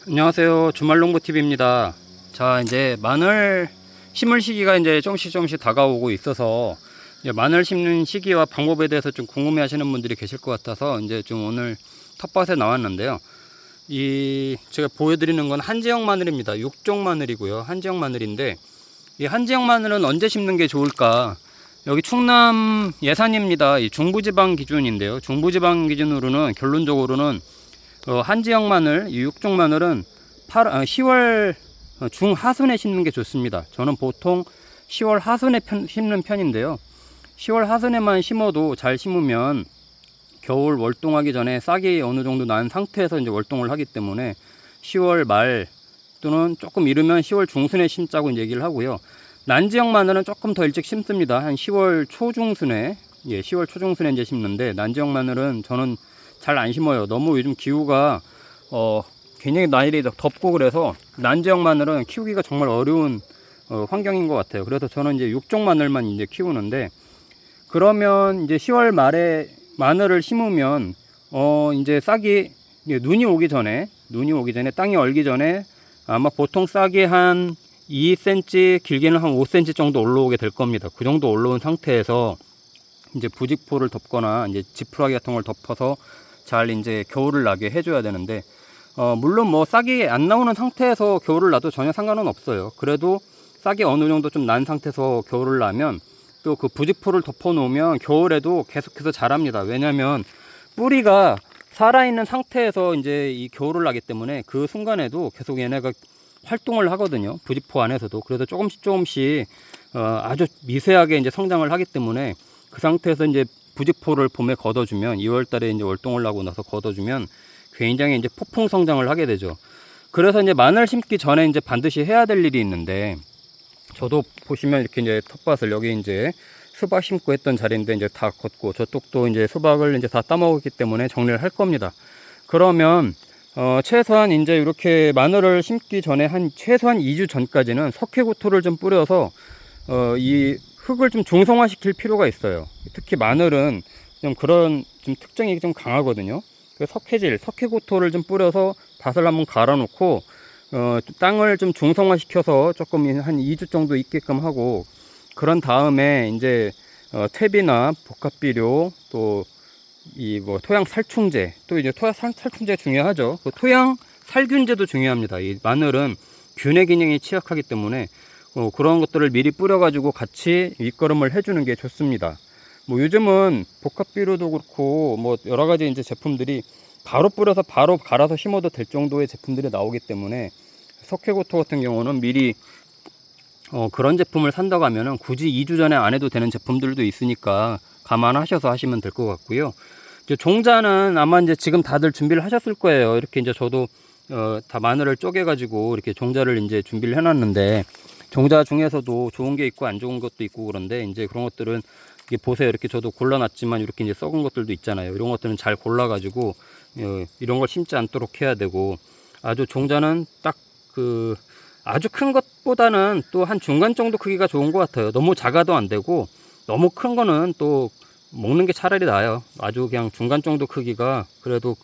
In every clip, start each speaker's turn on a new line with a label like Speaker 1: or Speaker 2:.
Speaker 1: 안녕하세요. 주말농부TV입니다. 자, 이제 마늘 심을 시기가 이제 조금씩 다가오고 있어서 이제 마늘 심는 시기와 방법에 대해서 좀 궁금해 하시는 분들이 계실 것 같아서 이제 좀 오늘 텃밭에 나왔는데요. 제가 보여드리는 건 한지역 마늘입니다. 육종 마늘이고요. 한지역 마늘인데 이 한지역 마늘은 언제 심는 게 좋을까? 여기 충남 예산입니다. 이 중부지방 기준인데요. 중부지방 기준으로는 결론적으로는 한지역 마늘, 이 육종 마늘은 10월 중하순에 심는 게 좋습니다. 저는 보통 10월 하순에 심는 편인데요. 10월 하순에만 심어도 잘 심으면 겨울 월동하기 전에 싹이 어느 정도 난 상태에서 이제 월동을 하기 때문에 10월 말 또는 조금 이르면 10월 중순에 심자고 얘기를 하고요. 난지역 마늘은 조금 더 일찍 심습니다. 한 10월 초중순에, 10월 초중순에 이제 심는데, 난지역 마늘은 저는 잘 안 심어요. 너무 요즘 기후가 굉장히 날이 덥고 그래서 난지역 마늘은 키우기가 정말 어려운 환경인 것 같아요. 그래서 저는 이제 육종 마늘만 이제 키우는데, 그러면 이제 10월 말에 마늘을 심으면 이제 싹이 눈이 오기 전에 땅이 얼기 전에 아마 보통 싹이 한 2cm, 길게는 한 5cm 정도 올라오게 될 겁니다. 그 정도 올라온 상태에서 이제 부직포를 덮거나 이제 지푸라기 같은 걸 덮어서 잘 이제 겨울을 나게 해줘야 되는데, 물론 뭐 싹이 안 나오는 상태에서 겨울을 놔도 전혀 상관은 없어요. 그래도 싹이 어느 정도 좀 난 상태에서 겨울을 나면 또 그 부직포를 덮어 놓으면 겨울에도 계속해서 자랍니다. 왜냐면 뿌리가 살아있는 상태에서 이제 이 겨울을 나기 때문에 그 순간에도 계속 얘네가 활동을 하거든요. 부직포 안에서도. 그래서 조금씩 아주 미세하게 이제 성장을 하기 때문에 그 상태에서 이제 부직포를 봄에 걷어주면 2월 달에 이제 월동을 하고 나서 걷어주면 굉장히 이제 폭풍 성장을 하게 되죠. 그래서 이제 마늘 심기 전에 이제 반드시 해야 될 일이 있는데, 저도 보시면 이렇게 이제 텃밭을 여기 이제 수박 심고 했던 자리인데 이제 다 걷고 저쪽도 이제 수박을 이제 다 따먹었기 때문에 정리를 할 겁니다. 그러면 최소한 이제 이렇게 마늘을 심기 전에 한 최소한 2주 전까지는 석회구토를 좀 뿌려서 이 흙을 좀 중성화시킬 필요가 있어요. 특히 마늘은 좀 그런 좀 특징이 좀 강하거든요. 석회구토를 좀 뿌려서 밭을 한번 갈아놓고 땅을 좀 중성화시켜서 조금 한 2주 정도 있게끔 하고, 그런 다음에 이제 퇴비나 복합비료 또 이 뭐 토양 살충제, 또 이제 토양 살충제 중요하죠. 그 토양 살균제도 중요합니다. 이 마늘은 균의 기능이 취약하기 때문에 그런 것들을 미리 뿌려가지고 같이 윗거름을 해주는 게 좋습니다. 뭐 요즘은 복합비료도 그렇고 뭐 여러 가지 이제 제품들이 바로 뿌려서 바로 갈아서 심어도 될 정도의 제품들이 나오기 때문에 석회고토 같은 경우는 미리 그런 제품을 산다고 하면은 굳이 2주 전에 안 해도 되는 제품들도 있으니까 감안하셔서 하시면 될 것 같고요. 이제 종자는 아마 이제 지금 다들 준비를 하셨을 거예요. 이렇게 이제 저도 다 마늘을 쪼개가지고 이렇게 종자를 이제 준비를 해놨는데, 종자 중에서도 좋은 게 있고 안 좋은 것도 있고 그런데 이제 그런 것들은 이게 보세요. 이렇게 저도 골라놨지만 이렇게 이제 썩은 것들도 있잖아요. 이런 것들은 잘 골라가지고 이런 걸 심지 않도록 해야 되고, 아주 종자는 딱 아주 큰 것보다는 또 한 중간 정도 크기가 좋은 것 같아요. 너무 작아도 안 되고 너무 큰 거는 또 먹는 게 차라리 나아요. 아주 그냥 중간 정도 크기가 그래도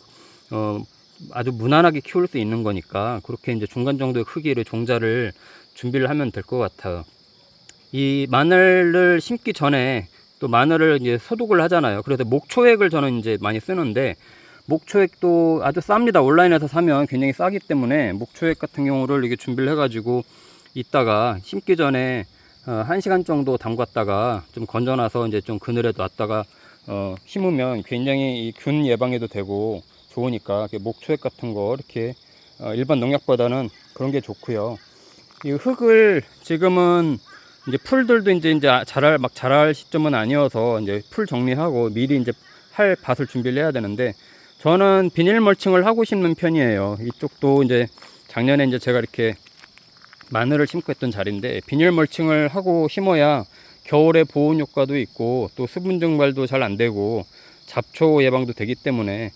Speaker 1: 아주 무난하게 키울 수 있는 거니까 그렇게 이제 중간 정도의 크기를 종자를 준비를 하면 될 것 같아요. 이 마늘을 심기 전에 또 마늘을 이제 소독을 하잖아요. 그래서 목초액을 저는 이제 많이 쓰는데, 목초액도 아주 쌉니다. 온라인에서 사면 굉장히 싸기 때문에 목초액 같은 경우를 이게 준비를 해가지고 이따가 심기 전에 1시간 정도 담갔다가 좀 건져놔서 이제 좀 그늘에 놨다가 심으면 굉장히 이 균 예방에도 되고 좋으니까 목초액 같은 거 이렇게 일반 농약보다는 그런 게 좋고요. 이 흙을 지금은 이제 풀들도 이제 자랄 시점은 아니어서 이제 풀 정리하고 미리 이제 할 밭을 준비를 해야 되는데, 저는 비닐 멀칭을 하고 심는 편이에요. 이쪽도 이제 작년에 이제 제가 이렇게 마늘을 심고 했던 자리인데, 비닐 멀칭을 하고 심어야 겨울에 보온 효과도 있고 또 수분 증발도 잘 안 되고 잡초 예방도 되기 때문에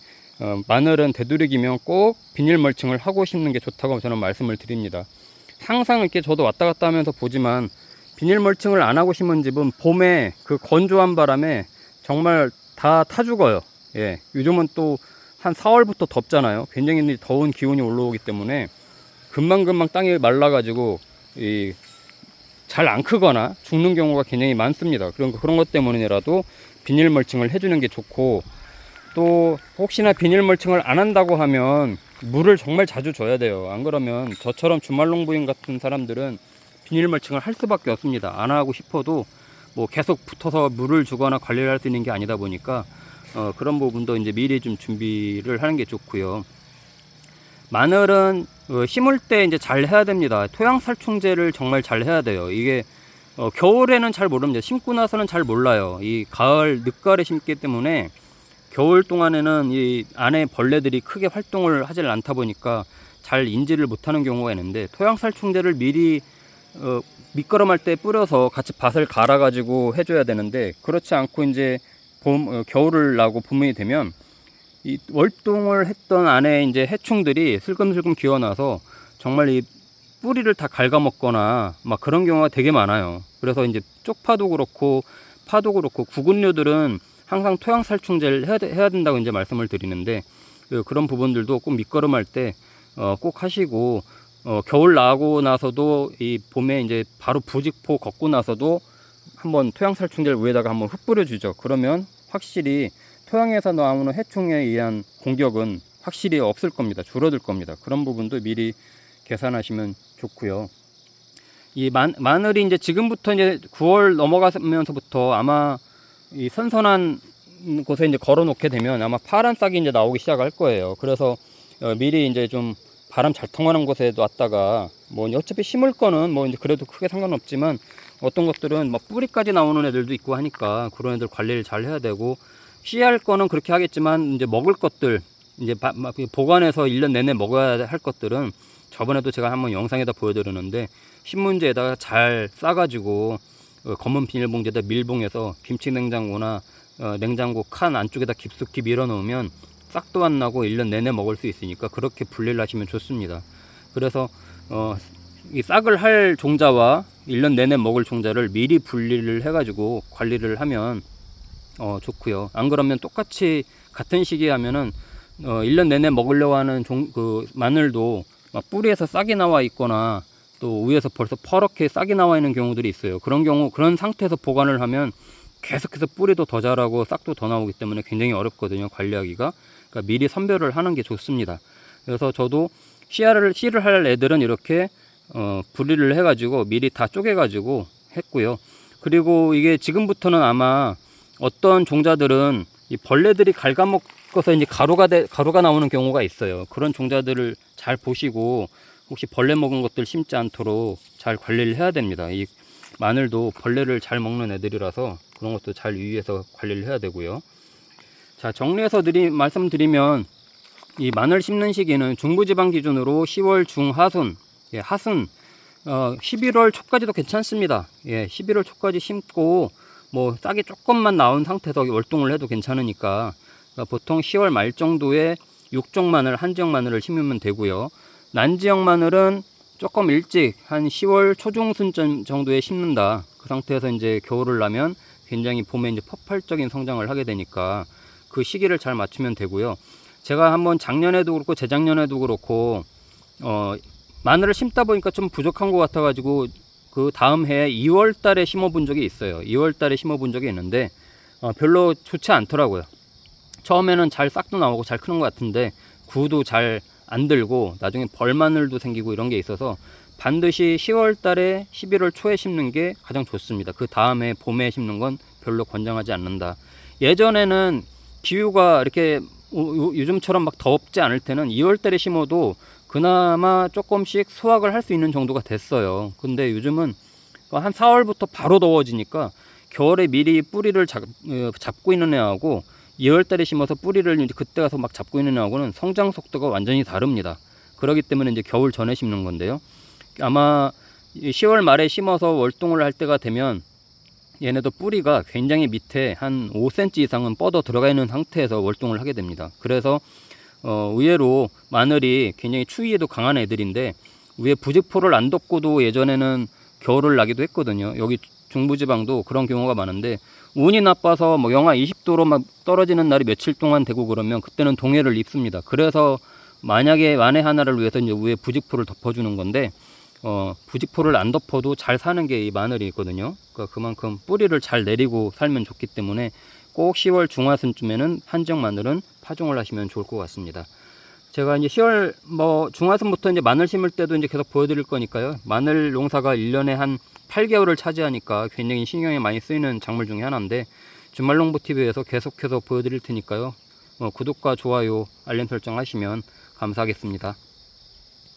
Speaker 1: 마늘은 되도록이면 꼭 비닐 멀칭을 하고 심는 게 좋다고 저는 말씀을 드립니다. 항상 이렇게 저도 왔다 갔다 하면서 보지만 비닐 멀칭을 안 하고 심은 집은 봄에 그 건조한 바람에 정말 다 타 죽어요. 요즘은 또 한 4월부터 덥잖아요. 굉장히 더운 기온이 올라오기 때문에 금방금방 땅이 말라가지고 잘 안 크거나 죽는 경우가 굉장히 많습니다. 그런 것 때문이라도 비닐 멀칭을 해주는 게 좋고, 또 혹시나 비닐 멀칭을 안 한다고 하면 물을 정말 자주 줘야 돼요. 안 그러면 저처럼 주말농부인 같은 사람들은 비닐 멀칭을 할 수밖에 없습니다. 안 하고 싶어도 뭐 계속 붙어서 물을 주거나 관리를 할 수 있는 게 아니다 보니까 그런 부분도 이제 미리 좀 준비를 하는 게 좋고요. 마늘은 심을 때 이제 잘 해야 됩니다. 토양 살충제를 정말 잘 해야 돼요. 이게 겨울에는 잘 모릅니다. 심고 나서는 잘 몰라요. 이 가을 늦가을에 심기 때문에 겨울 동안에는 이 안에 벌레들이 크게 활동을 하질 않다 보니까 잘 인지를 못하는 경우가 있는데, 토양 살충제를 미리 밑거름할 때 뿌려서 같이 밭을 갈아 가지고 해줘야 되는데, 그렇지 않고 이제 겨울을 나고 봄이 되면 이 월동을 했던 안에 이제 해충들이 슬금슬금 기어나서 정말 이 뿌리를 다 갉아먹거나 막 그런 경우가 되게 많아요. 그래서 이제 쪽파도 그렇고 파도 그렇고 구근류들은 항상 토양 살충제를 해야 된다고 이제 말씀을 드리는데, 그런 부분들도 꼭 밑거름할 때 꼭 하시고, 겨울 나고 나서도 이 봄에 이제 바로 부직포 걷고 나서도 한번 토양 살충제를 위에다가 한번 흙 뿌려주죠. 그러면 확실히 토양에서 나오는 해충에 의한 공격은 확실히 없을 겁니다. 줄어들 겁니다. 그런 부분도 미리 계산하시면 좋고요. 이 마늘이 이제 지금부터 이제 9월 넘어가면서부터 아마 이 선선한 곳에 이제 걸어 놓게 되면 아마 파란 싹이 이제 나오기 시작할 거예요. 그래서 미리 이제 좀 바람 잘 통하는 곳에 놨다가, 뭐 어차피 심을 거는 뭐 이제 그래도 크게 상관없지만, 어떤 것들은 막 뿌리까지 나오는 애들도 있고 하니까 그런 애들 관리를 잘 해야 되고, 씨할 거는 그렇게 하겠지만 이제 먹을 것들, 이제 보관해서 1년 내내 먹어야 할 것들은 저번에도 제가 한번 영상에다 보여드렸는데, 신문지에다가 잘 싸가지고 검은 비닐봉지에다 밀봉해서 김치 냉장고나 냉장고 칸 안쪽에다 깊숙이 밀어 놓으면 싹도 안 나고 1년 내내 먹을 수 있으니까 그렇게 분리를 하시면 좋습니다. 그래서 이 싹을 할 종자와 1년 내내 먹을 종자를 미리 분리를 해가지고 관리를 하면 좋고요. 안 그러면 똑같이 같은 시기에 하면은 1년 내내 먹으려고 하는 마늘도 막 뿌리에서 싹이 나와 있거나 또 위에서 벌써 퍼렇게 싹이 나와 있는 경우들이 있어요. 그런 상태에서 보관을 하면 계속해서 뿌리도 더 자라고 싹도 더 나오기 때문에 굉장히 어렵거든요, 관리하기가. 그러니까 미리 선별을 하는 게 좋습니다. 그래서 저도 씨를 할 애들은 이렇게 분리를 해가지고 미리 다 쪼개가지고 했고요. 그리고 이게 지금부터는 아마 어떤 종자들은 이 벌레들이 갉아먹어서 이제 가루가 나오는 경우가 있어요. 그런 종자들을 잘 보시고 혹시 벌레 먹은 것들 심지 않도록 잘 관리를 해야 됩니다. 이 마늘도 벌레를 잘 먹는 애들이라서 그런 것도 잘 유의해서 관리를 해야 되고요. 자, 정리해서 말씀드리면, 이 마늘 심는 시기는 중부지방 기준으로 10월 중하순, 하순 11월 초까지도 괜찮습니다. 11월 초까지 심고 뭐 싹이 조금만 나온 상태에서 월동을 해도 괜찮으니까, 보통 10월 말 정도에 육종 마늘, 한지역 마늘을 심으면 되고요. 난지역 마늘은 조금 일찍 한 10월 초중순 정도에 심는다. 그 상태에서 이제 겨울을 나면 굉장히 봄에 이제 폭발적인 성장을 하게 되니까 그 시기를 잘 맞추면 되고요. 제가 한번 작년에도 그렇고 재작년에도 그렇고 마늘을 심다 보니까 좀 부족한 것 같아 가지고 그 다음 해에 2월 달에 심어 본 적이 있어요. 2월 달에 심어 본 적이 있는데 별로 좋지 않더라고요. 처음에는 잘 싹도 나오고 잘 크는 것 같은데 구도 잘 안 들고 나중에 벌마늘도 생기고 이런 게 있어서 반드시 10월 달에 11월 초에 심는 게 가장 좋습니다. 그 다음에 봄에 심는 건 별로 권장하지 않는다. 예전에는 기후가 이렇게 요즘처럼 막 덥지 않을 때는 2월 달에 심어도 그나마 조금씩 수확을 할 수 있는 정도가 됐어요. 근데 요즘은 한 4월부터 바로 더워지니까 겨울에 미리 뿌리를 잡고 있는 애하고 2월 달에 심어서 뿌리를 이제 그때 가서 막 잡고 있는 애하고는 성장 속도가 완전히 다릅니다. 그렇기 때문에 이제 겨울 전에 심는 건데요. 아마 10월 말에 심어서 월동을 할 때가 되면 얘네도 뿌리가 굉장히 밑에 한 5cm 이상은 뻗어 들어가 있는 상태에서 월동을 하게 됩니다. 그래서 의외로 마늘이 굉장히 추위에도 강한 애들인데, 위에 부직포를 안 덮고도 예전에는 겨울을 나기도 했거든요. 여기 중부지방도 그런 경우가 많은데, 운이 나빠서 뭐 영하 20도로 막 떨어지는 날이 며칠 동안 되고 그러면 그때는 동해를 입습니다. 그래서 만약에 만에 하나를 위해서 이제 위에 부직포를 덮어주는 건데, 부직포를 안 덮어도 잘 사는 게 이 마늘이 있거든요. 그러니까 그만큼 뿌리를 잘 내리고 살면 좋기 때문에 꼭 10월 중하순쯤에는 한정 마늘은 파종을 하시면 좋을 것 같습니다. 제가 이제 10월 중하순부터 이제 마늘 심을 때도 이제 계속 보여드릴 거니까요. 마늘 농사가 1년에 한 8개월을 차지하니까 굉장히 신경이 많이 쓰이는 작물 중에 하나인데, 주말농부TV에서 계속해서 보여드릴 테니까요. 구독과 좋아요, 알림 설정 하시면 감사하겠습니다.